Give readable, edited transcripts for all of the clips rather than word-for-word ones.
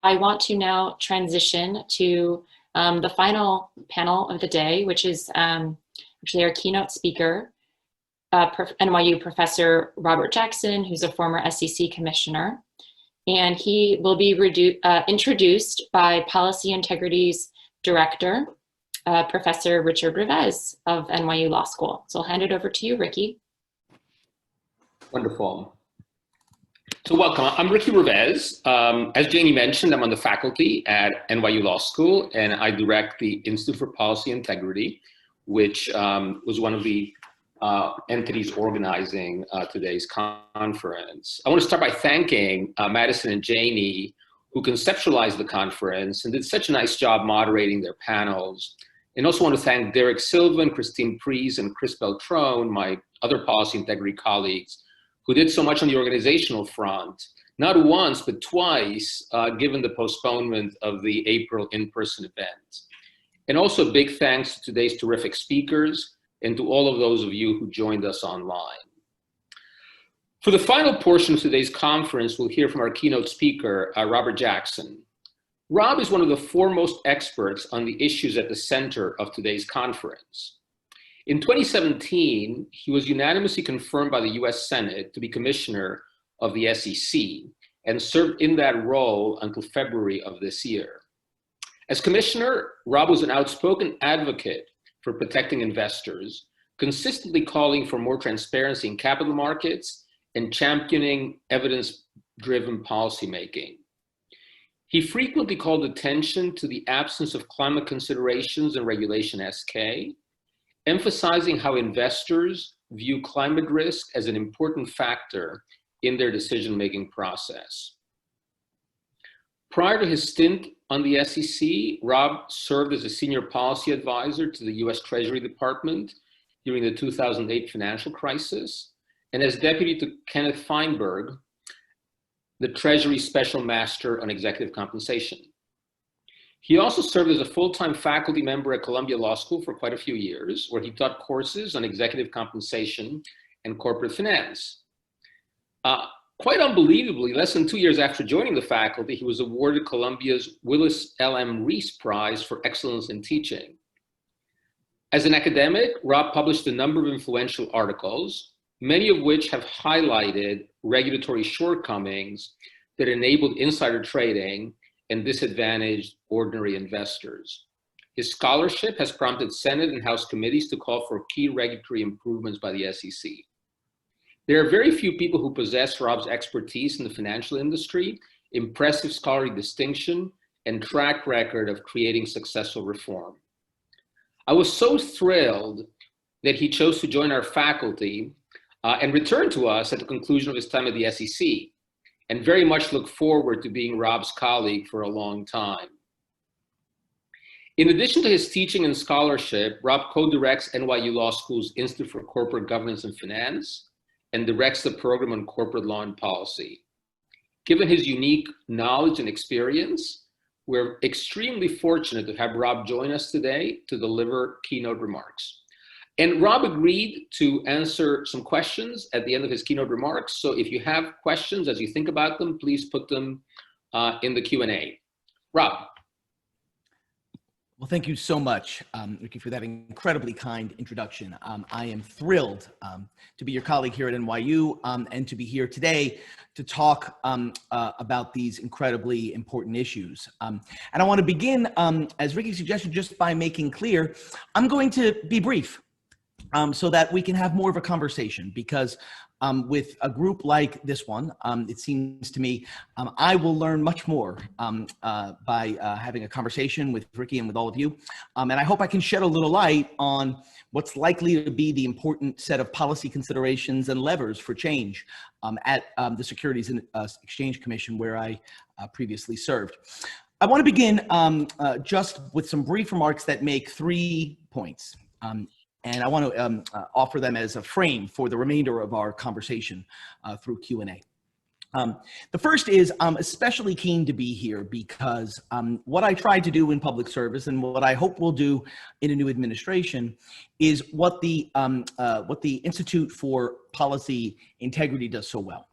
I want to now transition to the final panel of the day, which is actually our keynote speaker, NYU professor Robert Jackson, who's a former SEC commissioner. And he will be introduced by Policy Integrity's director, Professor Richard Revesz of NYU Law School. So I'll hand it over to you, Ricky. Wonderful. So welcome, I'm Ricky Revesz. As Janie mentioned, I'm on the faculty at NYU Law School, and I direct the Institute for Policy Integrity, which was one of the entities organizing today's conference. I want to start by thanking Madison and Janie, who conceptualized the conference and did such a nice job moderating their panels. And also want to thank Derek Sylvan, Christine Pries, and Chris Beltrone, my other policy integrity colleagues, who did so much on the organizational front, not once, but twice, given the postponement of the April in-person event. And also big thanks to today's terrific speakers and to all of those of you who joined us online. For the final portion of today's conference, we'll hear from our keynote speaker, Robert Jackson. Rob is one of the foremost experts on the issues at the center of today's conference. In 2017, he was unanimously confirmed by the US Senate to be commissioner of the SEC and served in that role until February of this year. As commissioner, Rob was an outspoken advocate for protecting investors, consistently calling for more transparency in capital markets and championing evidence-driven policymaking. He frequently called attention to the absence of climate considerations in Regulation SK, emphasizing how investors view climate risk as an important factor in their decision-making process. Prior to his stint on the SEC, Rob served as a senior policy advisor to the US Treasury Department during the 2008 financial crisis, and as deputy to Kenneth Feinberg, the Treasury Special Master on Executive Compensation. He also served as a full-time faculty member at Columbia Law School for quite a few years, where he taught courses on executive compensation and corporate finance. Quite unbelievably, less than 2 years after joining the faculty, he was awarded Columbia's Willis L.M. Reese Prize for Excellence in Teaching. As an academic, Rob published a number of influential articles, many of which have highlighted regulatory shortcomings that enabled insider trading and disadvantaged ordinary investors. His scholarship has prompted Senate and House committees to call for key regulatory improvements by the SEC. There are very few people who possess Rob's expertise in the financial industry, impressive scholarly distinction, and track record of creating successful reform. I was so thrilled that he chose to join our faculty and return to us at the conclusion of his time at the SEC, and very much look forward to being Rob's colleague for a long time. In addition to his teaching and scholarship, Rob co-directs NYU Law School's Institute for Corporate Governance and Finance and directs the program on corporate law and policy. Given his unique knowledge and experience, we're extremely fortunate to have Rob join us today to deliver keynote remarks. And Rob agreed to answer some questions at the end of his keynote remarks. So if you have questions as you think about them, please put them in the Q&A. Rob. Well, thank you so much, Ricky, for that incredibly kind introduction. I am thrilled to be your colleague here at NYU and to be here today to talk about these incredibly important issues. And I want to begin, as Ricky suggested, just by making clear, I'm going to be brief. So that we can have more of a conversation, because with a group like this one, it seems to me, I will learn much more by having a conversation with Ricky and with all of you. And I hope I can shed a little light on what's likely to be the important set of policy considerations and levers for change at the Securities and Exchange Commission, where I previously served. I want to begin just with some brief remarks that make 3 points. And I want to offer them as a frame for the remainder of our conversation through Q&A. The first is I'm especially keen to be here because what I tried to do in public service and what I hope we'll do in a new administration is what the Institute for Policy Integrity does so well,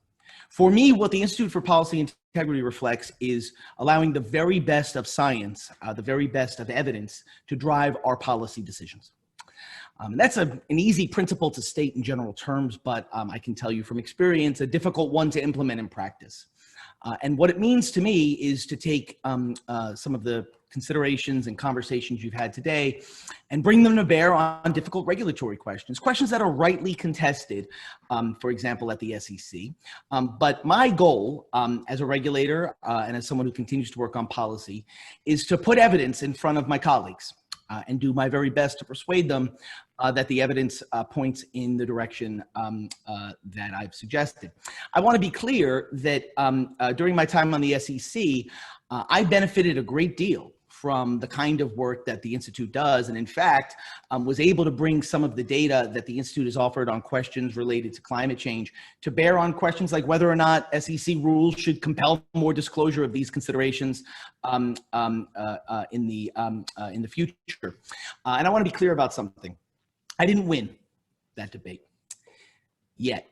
For me, what the Institute for Policy Integrity reflects is allowing the very best of science, the very best of evidence to drive our policy decisions. And that's an easy principle to state in general terms, but I can tell you from experience, a difficult one to implement in practice. And what it means to me is to take some of the considerations and conversations you've had today and bring them to bear on difficult regulatory questions, questions that are rightly contested, for example, at the SEC. But my goal as a regulator and as someone who continues to work on policy is to put evidence in front of my colleagues and do my very best to persuade them that the evidence points in the direction that I've suggested. I want to be clear that during my time on the SEC, I benefited a great deal from the kind of work that the Institute does, and in fact, was able to bring some of the data that the Institute has offered on questions related to climate change to bear on questions like whether or not SEC rules should compel more disclosure of these considerations in the future. And I want to be clear about something. I didn't win that debate yet.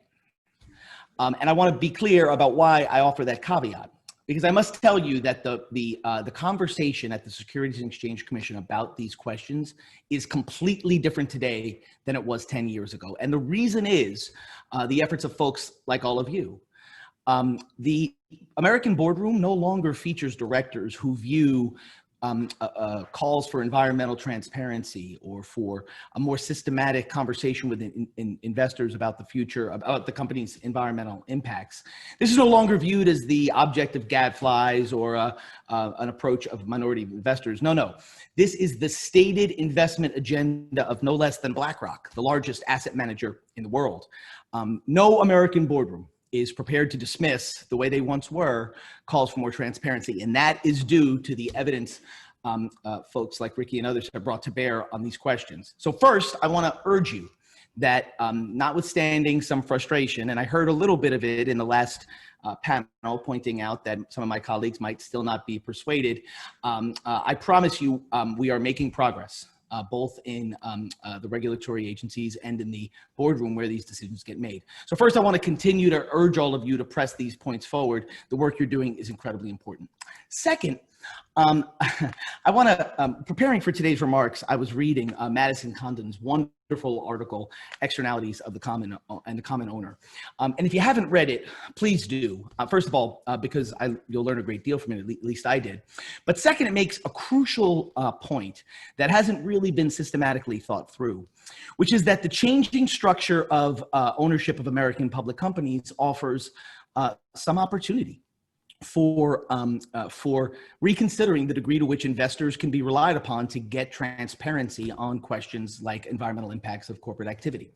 And I want to be clear about why I offer that caveat. Because I must tell you that the conversation at the Securities and Exchange Commission about these questions is completely different today than it was 10 years ago. And the reason is the efforts of folks like all of you. The American boardroom no longer features directors who view calls for environmental transparency or for a more systematic conversation with investors about the future, about the company's environmental impacts. This is no longer viewed as the object of gadflies or an approach of minority investors. No. This is the stated investment agenda of no less than BlackRock, the largest asset manager in the world. No American boardroom is prepared to dismiss, the way they once were, calls for more transparency. And that is due to the evidence folks like Ricky and others have brought to bear on these questions. So first, I want to urge you that notwithstanding some frustration, and I heard a little bit of it in the last panel pointing out that some of my colleagues might still not be persuaded, I promise you we are making progress. Both in the regulatory agencies and in the boardroom where these decisions get made. So first, I want to continue to urge all of you to press these points forward. The work you're doing is incredibly important. Second, I want to, preparing for today's remarks, I was reading Madison Condon's wonderful article, Externalities of the Common and the Common Owner. And if you haven't read it, please do. First of all, because you'll learn a great deal from it, at least I did. But second, it makes a crucial point that hasn't really been systematically thought through, which is that the changing structure of ownership of American public companies offers some opportunity for reconsidering the degree to which investors can be relied upon to get transparency on questions like environmental impacts of corporate activity.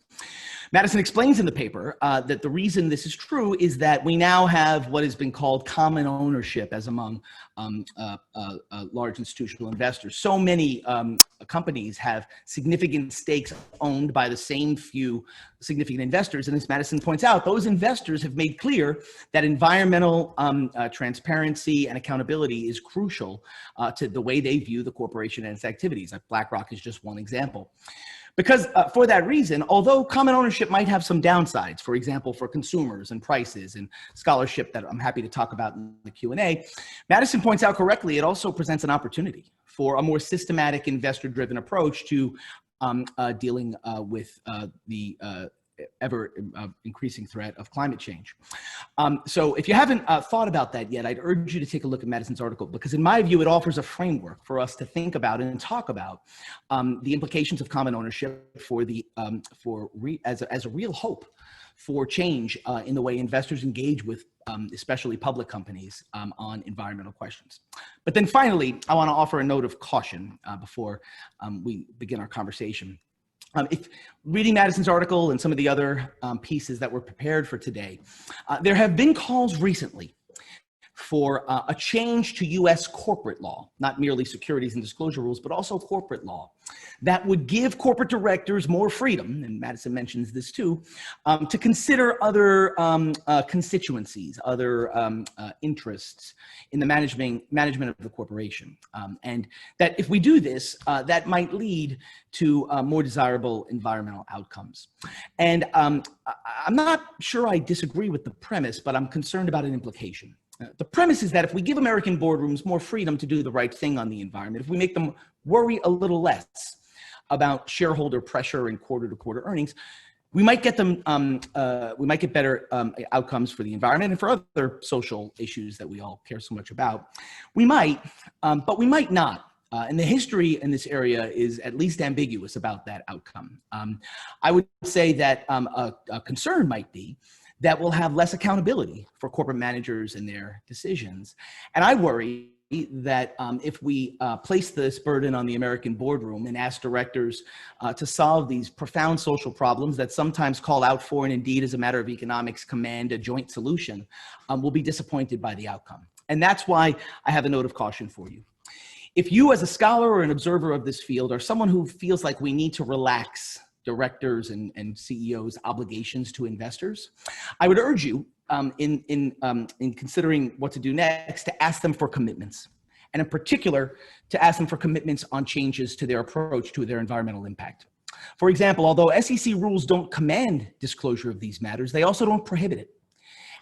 Madison explains in the paper that the reason this is true is that we now have what has been called common ownership as among large institutional investors. So many companies have significant stakes owned by the same few significant investors. And as Madison points out, those investors have made clear that environmental transparency and accountability is crucial to the way they view the corporation and its activities. Like BlackRock is just one example. Because for that reason, although common ownership might have some downsides, for example, for consumers and prices and scholarship that I'm happy to talk about in the Q&A, Madison points out correctly, it also presents an opportunity for a more systematic investor-driven approach to dealing with the ever increasing threat of climate change. So if you haven't thought about that yet, I'd urge you to take a look at Madison's article, because in my view, it offers a framework for us to think about and talk about the implications of common ownership for the as a real hope for change in the way investors engage with especially public companies on environmental questions. But then finally, I want to offer a note of caution before we begin our conversation. If reading Madison's article and some of the other pieces that were prepared for today, there have been calls recently for a change to U.S. corporate law, not merely securities and disclosure rules, but also corporate law, that would give corporate directors more freedom, and Madison mentions this too, to consider other constituencies, other interests in the management of the corporation. And that if we do this, that might lead to more desirable environmental outcomes. And I'm not sure I disagree with the premise, but I'm concerned about an implication. The premise is that if we give American boardrooms more freedom to do the right thing on the environment, if we make them worry a little less about shareholder pressure and quarter-to-quarter earnings, we might get them. We might get better outcomes for the environment and for other social issues that we all care so much about. We might, but we might not. And the history in this area is at least ambiguous about that outcome. I would say that a concern might be that we'll have less accountability for corporate managers and their decisions. And I worry that if we place this burden on the American boardroom and ask directors to solve these profound social problems that sometimes call out for, and indeed as a matter of economics command a joint solution, we'll be disappointed by the outcome. And that's why I have a note of caution for you. If you as a scholar or an observer of this field are someone who feels like we need to relax directors and CEOs' obligations to investors, I would urge you in considering what to do next to ask them for commitments, and in particular to ask them for commitments on changes to their approach to their environmental impact. For example, although SEC rules don't command disclosure of these matters, they also don't prohibit it.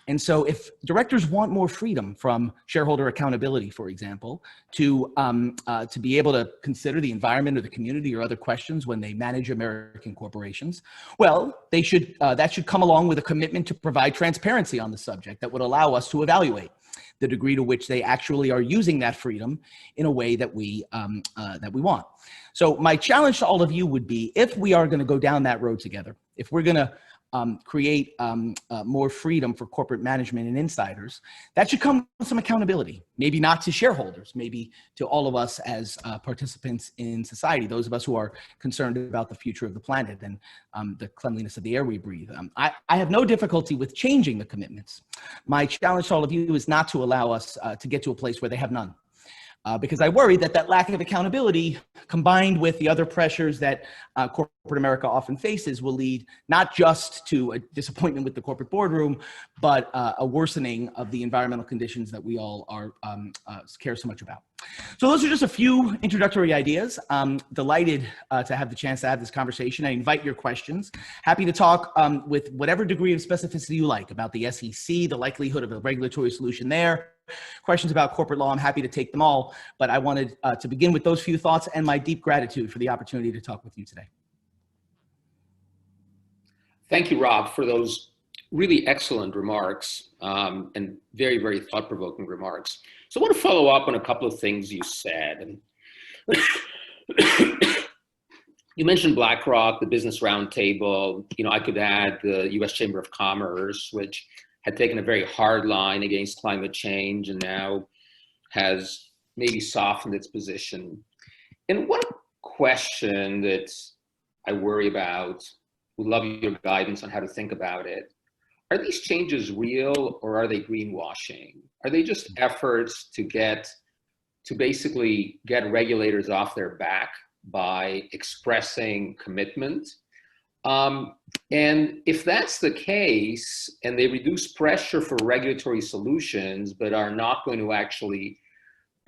And so if directors want more freedom from shareholder accountability, for example, to be able to consider the environment or the community or other questions when they manage American corporations, well, they should, that should come along with a commitment to provide transparency on the subject that would allow us to evaluate the degree to which they actually are using that freedom in a way that we want. So my challenge to all of you would be, if we are going to go down that road together, if we're going to create more freedom for corporate management and insiders, that should come with some accountability, maybe not to shareholders, maybe to all of us as participants in society, those of us who are concerned about the future of the planet and the cleanliness of the air we breathe. I have no difficulty with changing the commitments. My challenge to all of you is not to allow us to get to a place where they have none. Because I worry that that lack of accountability, combined with the other pressures that corporate America often faces, will lead not just to a disappointment with the corporate boardroom, but a worsening of the environmental conditions that we all are care so much about. So those are just a few introductory ideas. I'm delighted to have the chance to have this conversation. I invite your questions. Happy to talk with whatever degree of specificity you like about the SEC, the likelihood of a regulatory solution there. Questions about corporate law, I'm happy to take them all, but I wanted to begin with those few thoughts and my deep gratitude for the opportunity to talk with you today. Thank you, Rob, for those really excellent remarks and very, very thought-provoking remarks. So I want to follow up on a couple of things you said. You mentioned BlackRock, the Business Roundtable. You know, I could add the U.S. Chamber of Commerce, which had taken a very hard line against climate change and now has maybe softened its position. And one question that I worry about, would love your guidance on how to think about it. Are these changes real, or are they greenwashing? Are they just efforts to basically get regulators off their back by expressing commitment? And if that's the case, and they reduce pressure for regulatory solutions, but are not going to actually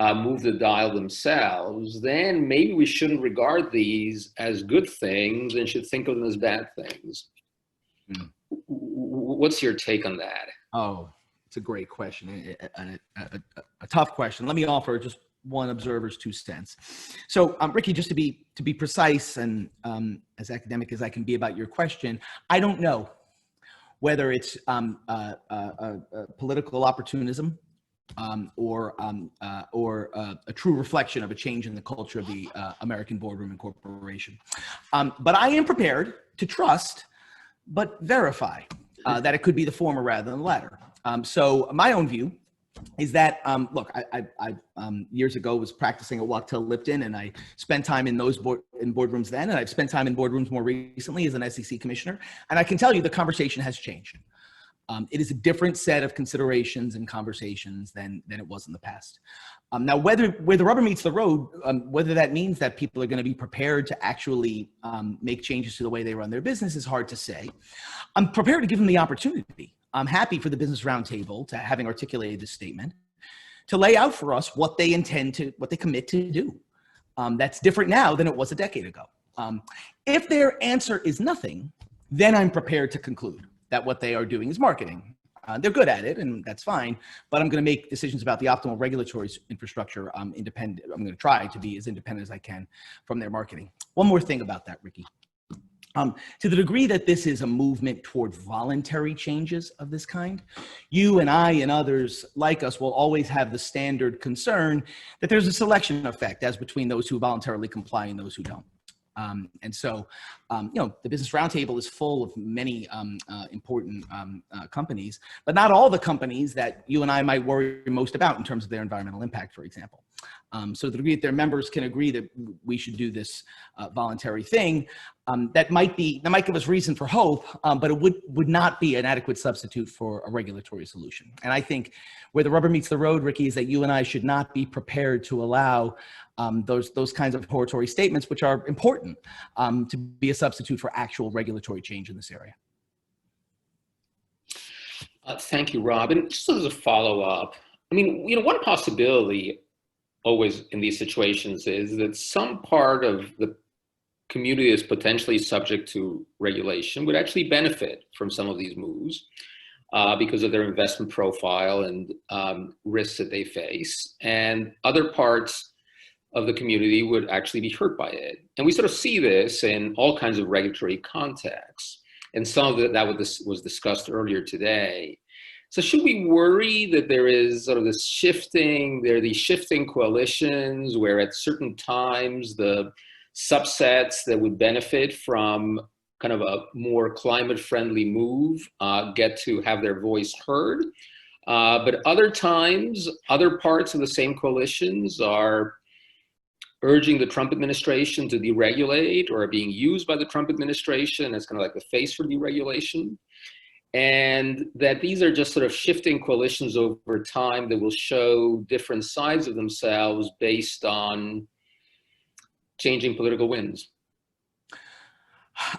move the dial themselves, then maybe we shouldn't regard these as good things and should think of them as bad things. What's your take on that? Oh, it's a great question, a tough question. Let me offer just one observer's 2 cents. So, Ricky, just to be precise and as academic as I can be about your question, I don't know whether it's political opportunism or a true reflection of a change in the culture of the American boardroom and corporation. But I am prepared to trust, but verify that it could be the former rather than the latter. So my own view is that, look, I years ago was practicing at Wachtell Lipton, and I spent time in those boardrooms then, and I've spent time in boardrooms more recently as an SEC commissioner, and I can tell you the conversation has changed. It is a different set of considerations and conversations than it was in the past. Now, where the rubber meets the road, whether that means that people are going to be prepared to actually make changes to the way they run their business is hard to say. I'm prepared to give them the opportunity. I'm happy for the Business Roundtable to having articulated this statement, to lay out for us what they commit to do. That's different now than it was a decade ago. If their answer is nothing, then I'm prepared to conclude that what they are doing is marketing. They're good at it, and that's fine, but I'm going to make decisions about the optimal regulatory infrastructure independent. I'm going to try to be as independent as I can from their marketing. One more thing about that, Ricky. To the degree that this is a movement toward voluntary changes of this kind, you and I and others like us will always have the standard concern that there's a selection effect as between those who voluntarily comply and those who don't. And so, the Business Roundtable is full of many important companies, but not all the companies that you and I might worry most about in terms of their environmental impact, for example. So the degree that their members can agree that we should do this voluntary thing, that might give us reason for hope, but it would not be an adequate substitute for a regulatory solution. And I think where the rubber meets the road, Ricky, is that you and I should not be prepared to allow those kinds of hortatory statements, which are important, to be a substitute for actual regulatory change in this area. Thank you, Rob. And just as a follow-up, I mean, one possibility always in these situations is that some part of the community is potentially subject to regulation would actually benefit from some of these moves because of their investment profile and risks that they face. And other parts of the community would actually be hurt by it. And we sort of see this in all kinds of regulatory contexts. And some of that was discussed earlier today. So should we worry that there is sort of these shifting coalitions where at certain times the subsets that would benefit from kind of a more climate-friendly move get to have their voice heard? But other times, other parts of the same coalitions are urging the Trump administration to deregulate or are being used by the Trump administration as kind of like the face for deregulation. And that these are just sort of shifting coalitions over time that will show different sides of themselves based on changing political winds.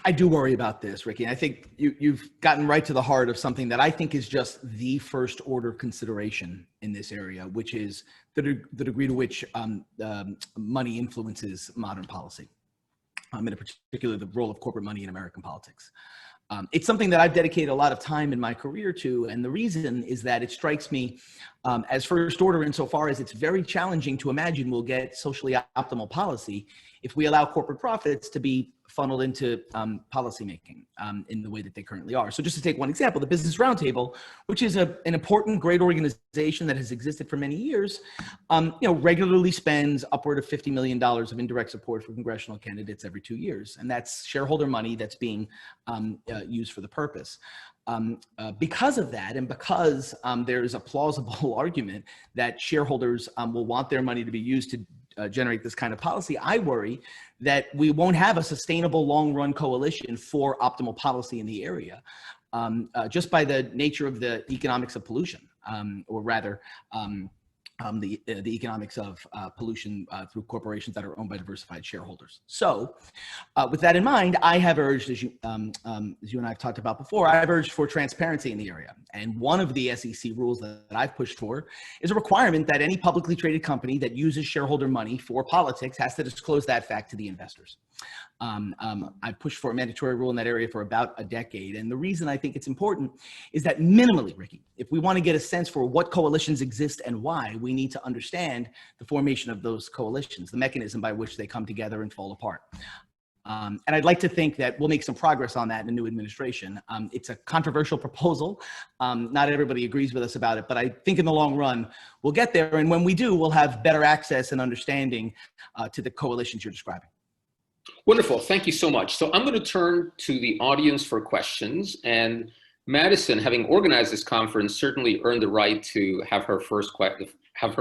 I do worry about this, Ricky. I think you've gotten right to the heart of something that I think is just the first order consideration in this area, which is the degree to which money influences modern policy, and in particular the role of corporate money in American politics. It's something that I've dedicated a lot of time in my career to, and the reason is that it strikes me as first order insofar as it's very challenging to imagine we'll get socially optimal policy if we allow corporate profits to be funneled into policymaking in the way that they currently are. So just to take one example, the Business Roundtable, which is an important, great organization that has existed for many years, regularly spends upward of $50 million of indirect support for congressional candidates every 2 years. And that's shareholder money that's being used for the purpose. Because of that, and because there is a plausible argument that shareholders will want their money to be used to generate this kind of policy, I worry that we won't have a sustainable long-run coalition for optimal policy in the area, just by the nature of the economics of pollution, or rather, the economics of pollution through corporations that are owned by diversified shareholders. So with that in mind, I have urged, as you and I have talked about before, I've urged for transparency in the area. And one of the SEC rules that I've pushed for is a requirement that any publicly traded company that uses shareholder money for politics has to disclose that fact to the investors. I've pushed for a mandatory rule in that area for about a decade. And the reason I think it's important is that minimally, Ricky, if we want to get a sense for what coalitions exist and why, we need to understand the formation of those coalitions, the mechanism by which they come together and fall apart. And I'd like to think that we'll make some progress on that in the new administration. It's a controversial proposal. Not everybody agrees with us about it, but I think in the long run, we'll get there. And when we do, we'll have better access and understanding to the coalitions you're describing. Wonderful. Thank you so much. So I'm going to turn to the audience for questions. And Madison, having organized this conference, certainly earned the right to have her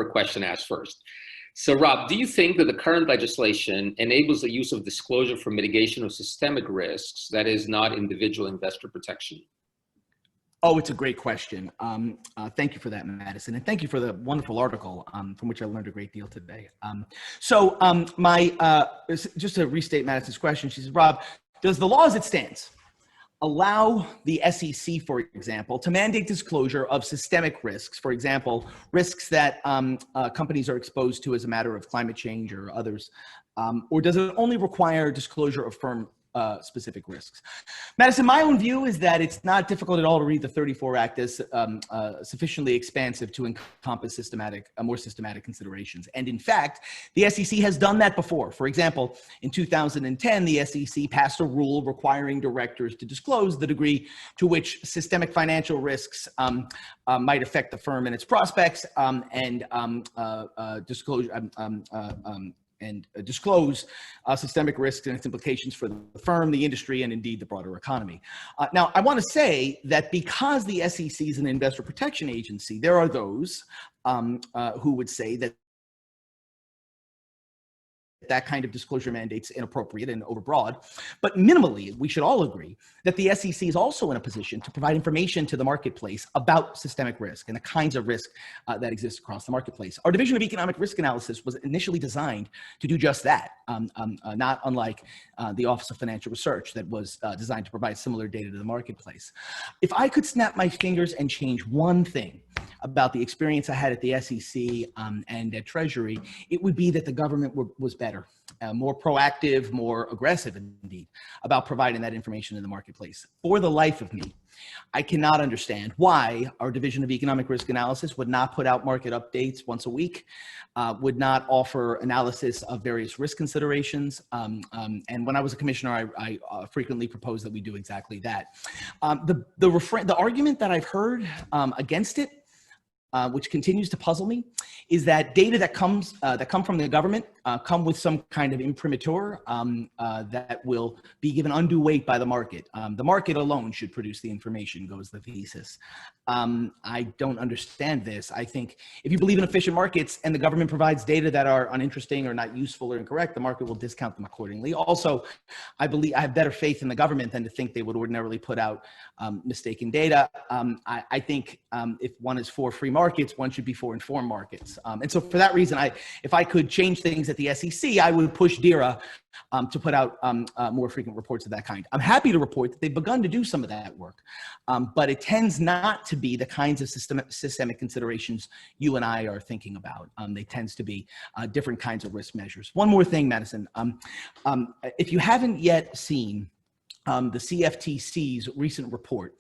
question asked first. So Rob, do you think that the current legislation enables the use of disclosure for mitigation of systemic risks that is not individual investor protection? Oh, it's a great question. Thank you for that, Madison, and thank you for the wonderful article from which I learned a great deal today. Just to restate Madison's question, she says, Rob, does the law as it stands allow the SEC, for example, to mandate disclosure of systemic risks, for example, risks that companies are exposed to as a matter of climate change or others, or does it only require disclosure of firm specific risks? Madison, my own view is that it's not difficult at all to read the 34 Act as sufficiently expansive to encompass more systematic considerations. And in fact, the SEC has done that before. For example, in 2010, the SEC passed a rule requiring directors to disclose the degree to which systemic financial risks might affect the firm and its prospects, disclose systemic risks and its implications for the firm, the industry, and indeed the broader economy. Now, I want to say that because the SEC is an investor protection agency, there are those who would say that that kind of disclosure mandate's inappropriate and overbroad. But minimally, we should all agree that the SEC is also in a position to provide information to the marketplace about systemic risk and the kinds of risk that exist across the marketplace. Our Division of Economic Risk Analysis was initially designed to do just that, not unlike the Office of Financial Research that was designed to provide similar data to the marketplace. If I could snap my fingers and change one thing about the experience I had at the SEC and at Treasury, it would be that the government was better, more proactive, more aggressive indeed, about providing that information in the marketplace. For the life of me, I cannot understand why our Division of Economic Risk Analysis would not put out market updates once a week, would not offer analysis of various risk considerations. And when I was a commissioner, I frequently proposed that we do exactly that. The argument that I've heard against it, which continues to puzzle me, is that data that come from the government come with some kind of imprimatur that will be given undue weight by the market. The market alone should produce the information, goes the thesis. I don't understand this. I think if you believe in efficient markets and the government provides data that are uninteresting or not useful or incorrect, the market will discount them accordingly. Also, I have better faith in the government than to think they would ordinarily put out mistaken data. I think if one is for free markets, one should be for informed markets. And so for that reason, if I could change things at the SEC, I would push DERA to put out more frequent reports of that kind. I'm happy to report that they've begun to do some of that work, but it tends not to be the kinds of systemic considerations you and I are thinking about. They tend to be different kinds of risk measures. One more thing, Madison. If you haven't yet seen the CFTC's recent report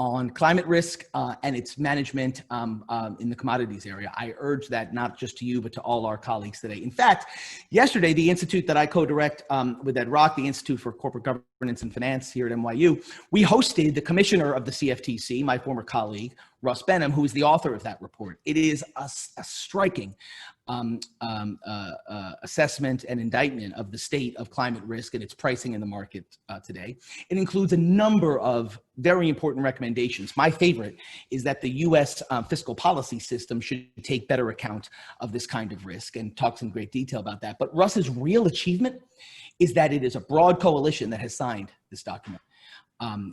on climate risk and its management in the commodities area, I urge that not just to you, but to all our colleagues today. In fact, yesterday, the institute that I co-direct with Ed Rock, the Institute for Corporate Governance and Finance here at NYU, we hosted the commissioner of the CFTC, my former colleague, Russ Benham, who is the author of that report. It is a striking assessment and indictment of the state of climate risk and its pricing in the market today. It includes a number of very important recommendations. My favorite is that the US fiscal policy system should take better account of this kind of risk, and talks in great detail about that. But Russ's real achievement is that it is a broad coalition that has signed this document.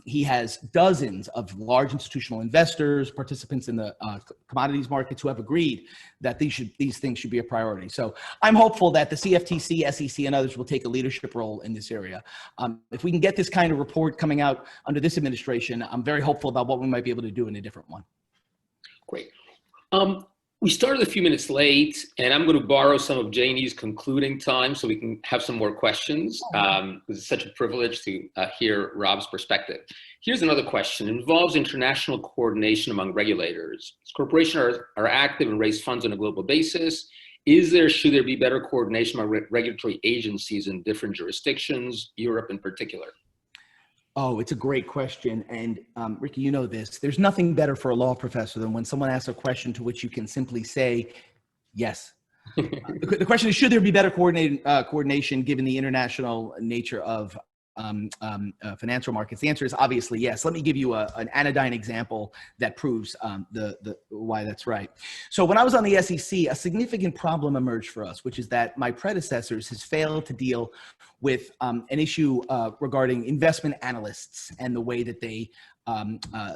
He has dozens of large institutional investors, participants in the commodities markets who have agreed that these things should be a priority. So I'm hopeful that the CFTC, SEC, and others will take a leadership role in this area. If we can get this kind of report coming out under this administration, I'm very hopeful about what we might be able to do in a different one. Great. We started a few minutes late, and I'm going to borrow some of Janie's concluding time so we can have some more questions. It's such a privilege to hear Rob's perspective. Here's another question. It involves international coordination among regulators. As corporations are active and raise funds on a global basis, should there be better coordination among regulatory agencies in different jurisdictions, Europe in particular? Oh, it's a great question. And Ricky, you know this. There's nothing better for a law professor than when someone asks a question to which you can simply say, yes. The question is, should there be better coordination given the international nature of financial markets? The answer is obviously yes. Let me give you an anodyne example that proves why that's right. So when I was on the SEC, a significant problem emerged for us, which is that my predecessors has failed to deal with an issue regarding investment analysts and the way that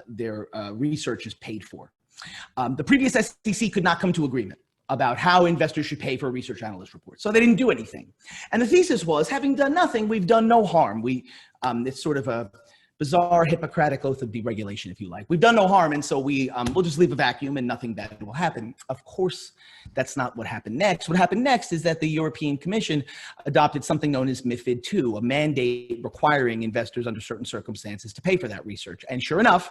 their research is paid for. The previous SEC could not come to agreement about how investors should pay for a research analyst report. So they didn't do anything. And the thesis was, having done nothing, we've done no harm. It's sort of a bizarre Hippocratic oath of deregulation, if you like. We've done no harm, and so we'll just leave a vacuum and nothing bad will happen. Of course, that's not what happened next. What happened next is that the European Commission adopted something known as MiFID II, a mandate requiring investors under certain circumstances to pay for that research. And sure enough,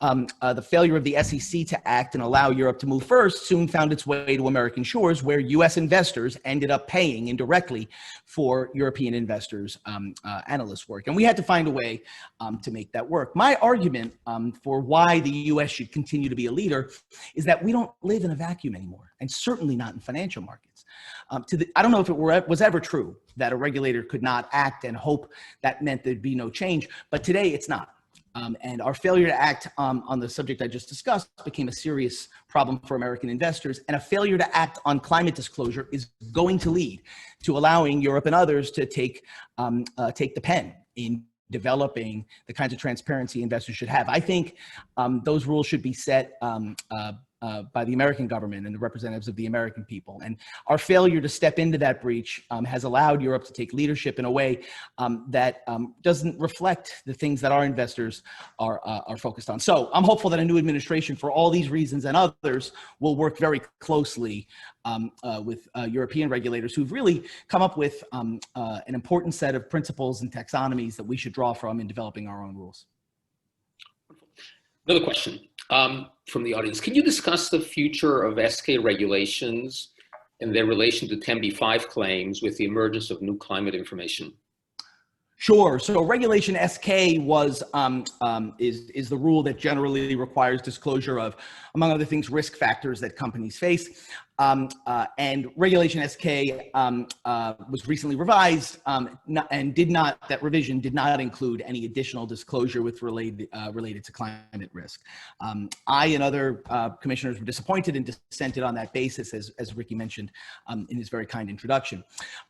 the failure of the SEC to act and allow Europe to move first soon found its way to American shores, where US investors ended up paying indirectly for European investors' analyst work. And we had to find a way to make that work. My argument for why the US should continue to be a leader is that we don't live in a vacuum anymore, and certainly not in financial markets. I don't know if it was ever true that a regulator could not act and hope that meant there'd be no change, but today it's not. And our failure to act on the subject I just discussed became a serious problem for American investors, and a failure to act on climate disclosure is going to lead to allowing Europe and others to take the pen in developing the kinds of transparency investors should have. I think those rules should be set by the American government and the representatives of the American people. And our failure to step into that breach has allowed Europe to take leadership in a way that doesn't reflect the things that our investors are focused on. So I'm hopeful that a new administration, for all these reasons and others, will work very closely with European regulators who've really come up with an important set of principles and taxonomies that we should draw from in developing our own rules. Another question from the audience. Can you discuss the future of SK regulations and their relation to 10b-5 claims with the emergence of new climate information? Sure. So Regulation SK was is the rule that generally requires disclosure of, among other things, risk factors that companies face. And Regulation SK was recently revised, and that revision did not include any additional disclosure with related to climate risk. I and other commissioners were disappointed and dissented on that basis, as Ricky mentioned in his very kind introduction.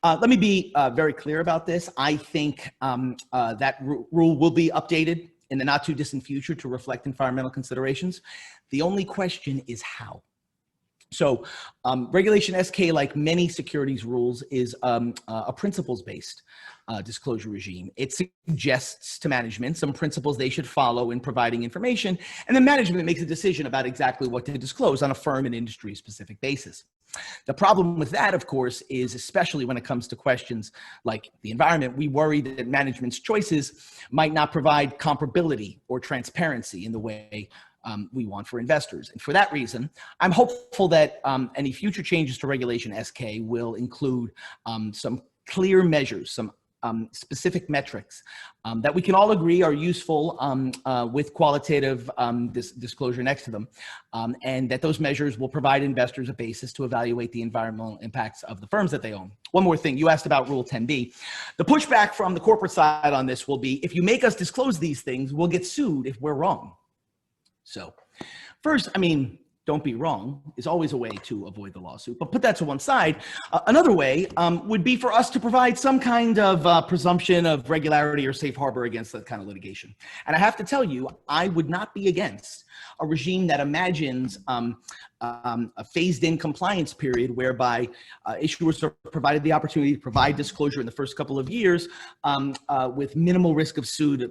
Let me be very clear about this. I think that rule will be updated in the not too distant future to reflect environmental considerations. The only question is how. So Regulation SK, like many securities rules, is a principles-based disclosure regime. It suggests to management some principles they should follow in providing information, and then management makes a decision about exactly what to disclose on a firm and industry-specific basis. The problem with that, of course, is especially when it comes to questions like the environment, we worry that management's choices might not provide comparability or transparency in the way we want for investors. And for that reason, I'm hopeful that any future changes to Regulation SK will include some clear measures, some specific metrics that we can all agree are useful with qualitative disclosure next to them, and that those measures will provide investors a basis to evaluate the environmental impacts of the firms that they own. One more thing, you asked about Rule 10b. The pushback from the corporate side on this will be, if you make us disclose these things, we'll get sued if we're wrong. So first, I mean, don't be wrong is always a way to avoid the lawsuit, but put that to one side. Another way would be for us to provide some kind of presumption of regularity or safe harbor against that kind of litigation. And I have to tell you, I would not be against a regime that imagines a phased-in compliance period whereby issuers are provided the opportunity to provide disclosure in the first couple of years with minimal risk of suit,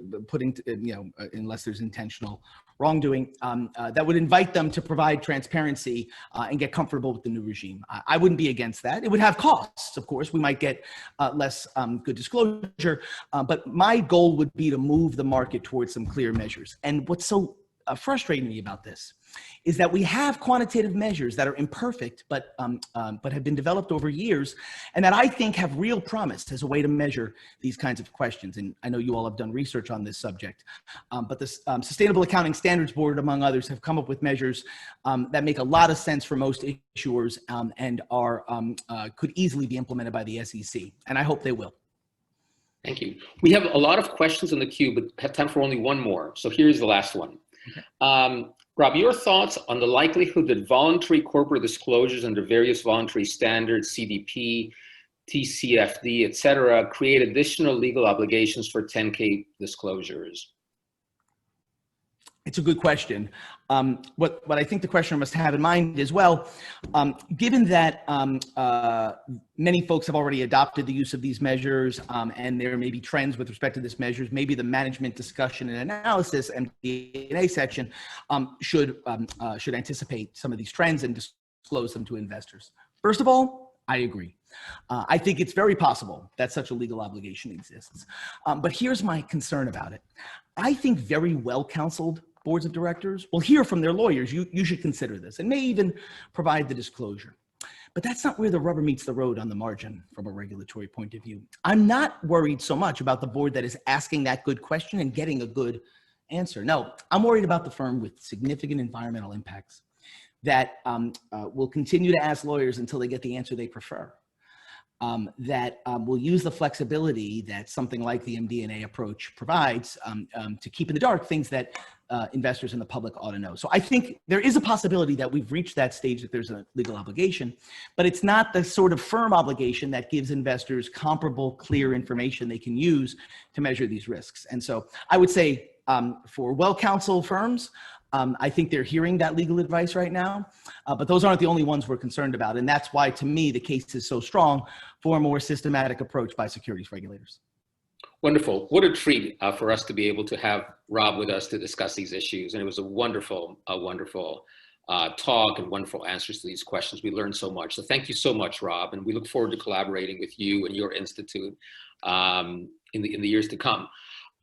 unless there's intentional wrongdoing, that would invite them to provide transparency and get comfortable with the new regime. I wouldn't be against that. It would have costs, of course. We might get less good disclosure, but my goal would be to move the market towards some clear measures. And what's so frustrating me about this is that we have quantitative measures that are imperfect, but have been developed over years, and that I think have real promise as a way to measure these kinds of questions. And I know you all have done research on this subject, but the Sustainable Accounting Standards Board, among others, have come up with measures that make a lot of sense for most issuers and are could easily be implemented by the SEC, and I hope they will. Thank you. We have a lot of questions in the queue, but have time for only one more. So here's the last one. Rob, your thoughts on the likelihood that voluntary corporate disclosures under various voluntary standards, CDP, Tcfd, et cetera, create additional legal obligations for 10K disclosures? It's a good question. What I think the questioner must have in mind is, well, given that many folks have already adopted the use of these measures, and there may be trends with respect to these measures, maybe the management discussion and analysis MD&A section should anticipate some of these trends and disclose them to investors. First of all, I agree. I think it's very possible that such a legal obligation exists. But here's my concern about it. I think very well-counseled boards of directors will hear from their lawyers, you should consider this, and may even provide the disclosure. But that's not where the rubber meets the road on the margin from a regulatory point of view. I'm not worried so much about the board that is asking that good question and getting a good answer. No, I'm worried about the firm with significant environmental impacts that will continue to ask lawyers until they get the answer they prefer. That will use the flexibility that something like the MD&A approach provides to keep in the dark things that investors and the public ought to know. So I think there is a possibility that we've reached that stage that there's a legal obligation, but it's not the sort of firm obligation that gives investors comparable, clear information they can use to measure these risks. And so I would say for well-counseled firms, I think they're hearing that legal advice right now, but those aren't the only ones we're concerned about. And that's why, to me, the case is so strong for a more systematic approach by securities regulators. Wonderful. What a treat for us to be able to have Rob with us to discuss these issues. And it was a wonderful talk and wonderful answers to these questions. We learned so much. So thank you so much, Rob. And we look forward to collaborating with you and your institute in the years to come.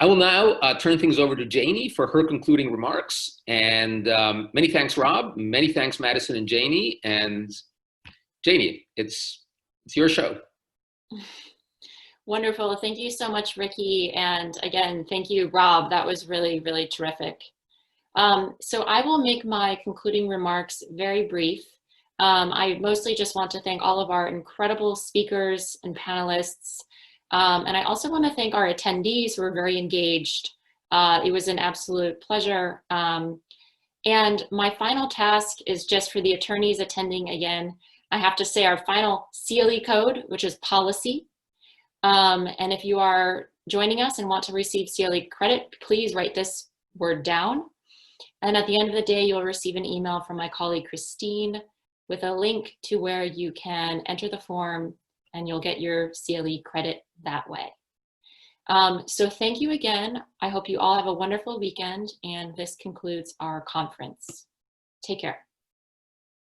I will now turn things over to Janie for her concluding remarks. And many thanks, Rob. Many thanks, Madison and Janie. And Janie, it's your show. Wonderful. Thank you so much, Ricky. And again, thank you, Rob. That was really, really terrific. So I will make my concluding remarks very brief. I mostly just want to thank all of our incredible speakers and panelists. And I also want to thank our attendees who were very engaged. It was an absolute pleasure. And my final task is just for the attorneys attending again. I have to say our final CLE code, which is policy. And if you are joining us and want to receive CLE credit, please write this word down. And at the end of the day, you'll receive an email from my colleague, Christine, with a link to where you can enter the form and you'll get your CLE credit that way. So thank you again. I hope you all have a wonderful weekend, and this concludes our conference. Take care.